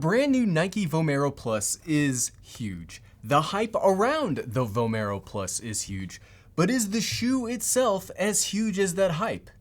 Brand new Nike Vomero Plus is huge. The hype around the Vomero Plus is huge. But is the shoe itself as huge as that hype?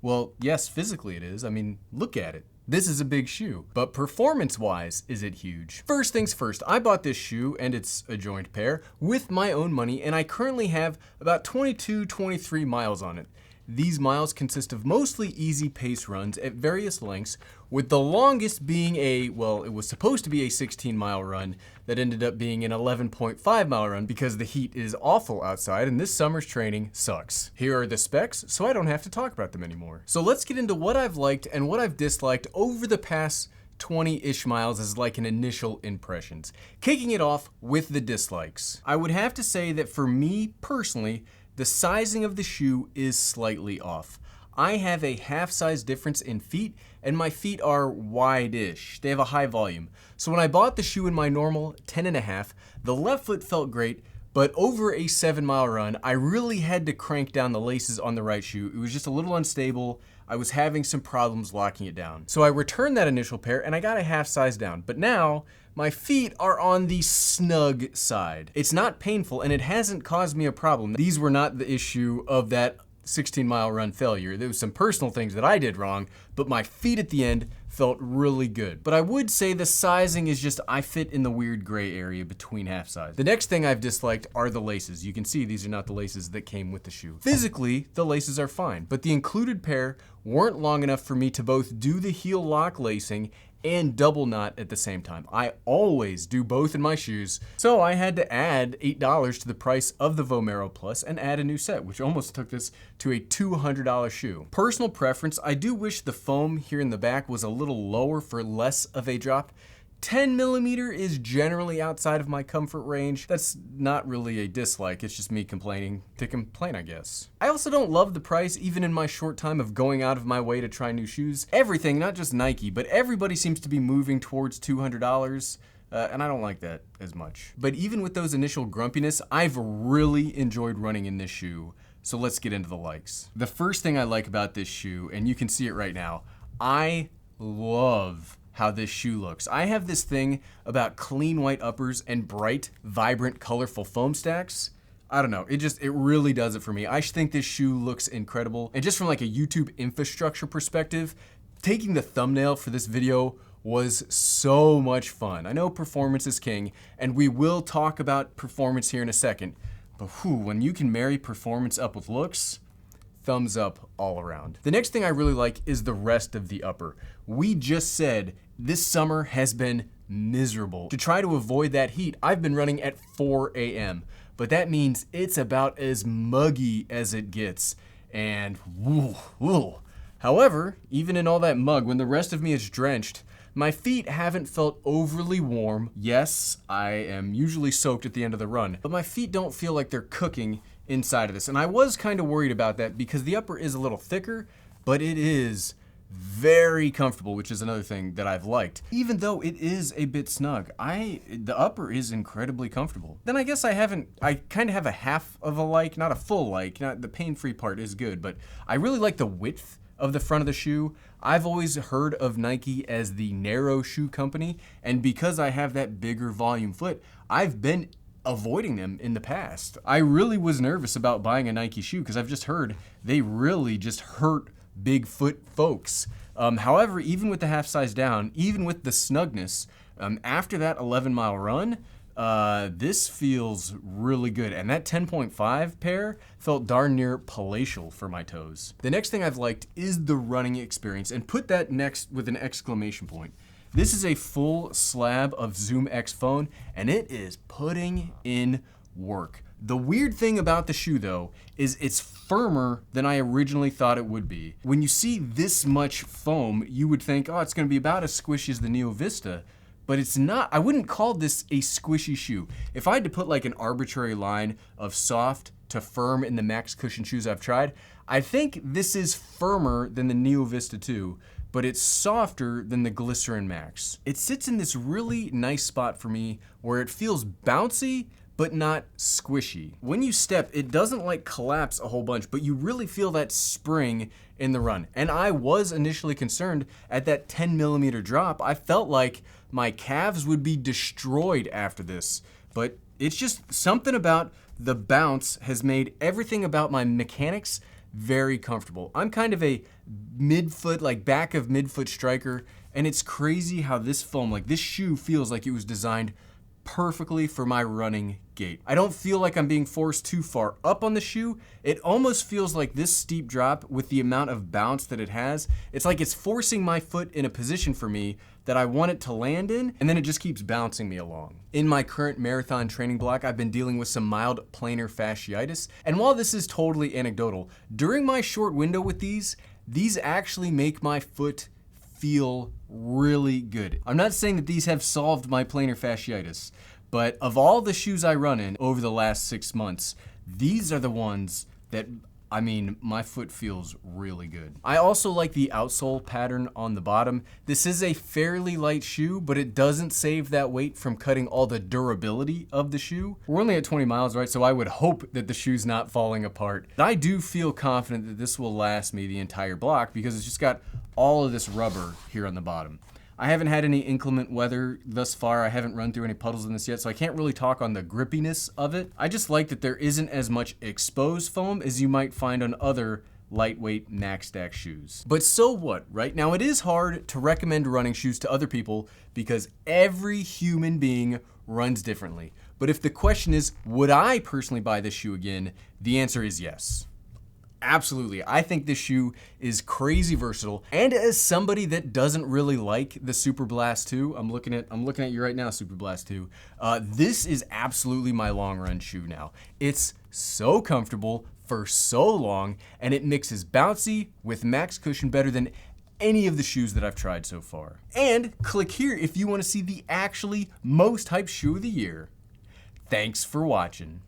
Well, yes, physically it is. I mean, look at it. This is a big shoe. But performance-wise, is it huge? First things first, I bought this shoe, and it's a joint pair, with my own money, and I currently have about 23 miles on it. These miles consist of mostly easy pace runs at various lengths, with the longest being it was supposed to be a 16-mile run that ended up being an 11.5-mile run because the heat is awful outside and this summer's training sucks. Here are the specs, so I don't have to talk about them anymore. So let's get into what I've liked and what I've disliked over the past 20-ish miles as like an initial impressions. Kicking it off with the dislikes. I would have to say that for me personally, the sizing of the shoe is slightly off. I have a half size difference in feet, and my feet are wide-ish. They have a high volume. So when I bought the shoe in my normal 10.5, the left foot felt great, but over a 7-mile run, I really had to crank down the laces on the right shoe. It was just a little unstable. I was having some problems locking it down. So I returned that initial pair and I got a half size down, but now my feet are on the snug side. It's not painful and it hasn't caused me a problem. These were not the issue of that 16-mile run failure. There was some personal things that I did wrong, but my feet at the end felt really good. But I would say the sizing is just, I fit in the weird gray area between half size. The next thing I've disliked are the laces. You can see these are not the laces that came with the shoe. Physically, the laces are fine, but the included pair weren't long enough for me to both do the heel lock lacing and double knot at the same time. I always do both in my shoes, so I had to add $8 to the price of the Vomero Plus and add a new set, which almost took this to a $200 shoe. Personal preference, I do wish the foam here in the back was a little lower for less of a drop. 10mm is generally outside of my comfort range. That's not really a dislike, it's just me complaining to complain, I guess. I also don't love the price, even in my short time of going out of my way to try new shoes. Everything, not just Nike, but everybody seems to be moving towards $200. And I don't like that as much. But even with those initial grumpiness, I've really enjoyed running in this shoe. So let's get into the likes. The first thing I like about this shoe, and you can see it right now, I love how this shoe looks. I have this thing about clean white uppers and bright, vibrant, colorful foam stacks. I don't know, it really does it for me. I think this shoe looks incredible. And just from like a YouTube infrastructure perspective, taking the thumbnail for this video was so much fun. I know performance is king, and we will talk about performance here in a second, but when you can marry performance up with looks, thumbs up all around. The next thing I really like is the rest of the upper. We just said this summer has been miserable. To try to avoid that heat, I've been running at 4 a.m., but that means it's about as muggy as it gets. And However, even in all that mug, when the rest of me is drenched, my feet haven't felt overly warm. Yes, I am usually soaked at the end of the run, but my feet don't feel like they're cooking inside of this. And I was kind of worried about that because the upper is a little thicker, but it is very comfortable, which is another thing that I've liked. Even though it is a bit snug, the upper is incredibly comfortable. Then I guess I kind of have a half of a like, not a full like. Not the pain-free part is good, but I really like the width of the front of the shoe. I've always heard of Nike as the narrow shoe company, and because I have that bigger volume foot, I've been avoiding them in the past. I really was nervous about buying a Nike shoe because I've just heard they really just hurt big foot folks. However, even with the half size down, even with the snugness, after that 11-mile run, this feels really good. And that 10.5 pair felt darn near palatial for my toes. The next thing I've liked is the running experience, and put that next with an exclamation point. This is a full slab of Zoom X phone, and it is putting in work. The weird thing about the shoe though, is it's firmer than I originally thought it would be. When you see this much foam, you would think, oh, it's gonna be about as squishy as the Neo Vista, but it's not. I wouldn't call this a squishy shoe. If I had to put like an arbitrary line of soft to firm in the max cushion shoes I've tried, I think this is firmer than the Neo Vista 2, but it's softer than the Glycerin Max. It sits in this really nice spot for me where it feels bouncy, but not squishy. When you step, it doesn't like collapse a whole bunch, but you really feel that spring in the run. And I was initially concerned at that 10mm drop. I felt like my calves would be destroyed after this. But it's just something about the bounce has made everything about my mechanics very comfortable. I'm kind of a midfoot, like back of midfoot striker, and it's crazy how this foam, like this shoe feels like it was designed perfectly for my running gait. I don't feel like I'm being forced too far up on the shoe. It almost feels like this steep drop with the amount of bounce that it has, it's like it's forcing my foot in a position for me that I want it to land in, and then it just keeps bouncing me along. In my current marathon training block, I've been dealing with some mild plantar fasciitis, and while this is totally anecdotal, during my short window with these actually make my foot feel really good. I'm not saying that these have solved my plantar fasciitis, but of all the shoes I run in over the last 6 months, these are the ones that, I mean, my foot feels really good. I also like the outsole pattern on the bottom. This is a fairly light shoe, but it doesn't save that weight from cutting all the durability of the shoe. We're only at 20 miles, right? So I would hope that the shoe's not falling apart. I do feel confident that this will last me the entire block because it's just got all of this rubber here on the bottom. I haven't had any inclement weather thus far. I haven't run through any puddles in this yet, so I can't really talk on the grippiness of it. I just like that there isn't as much exposed foam as you might find on other lightweight Max Stack shoes. But so what, right? Now it is hard to recommend running shoes to other people because every human being runs differently. But if the question is, would I personally buy this shoe again? The answer is yes. Absolutely. I think this shoe is crazy versatile. And as somebody that doesn't really like the Super Blast 2, I'm looking at you right now, Super Blast 2. This is absolutely my long run shoe now. It's so comfortable for so long, and it mixes bouncy with max cushion better than any of the shoes that I've tried so far. And click here if you want to see the actually most hyped shoe of the year. Thanks for watching.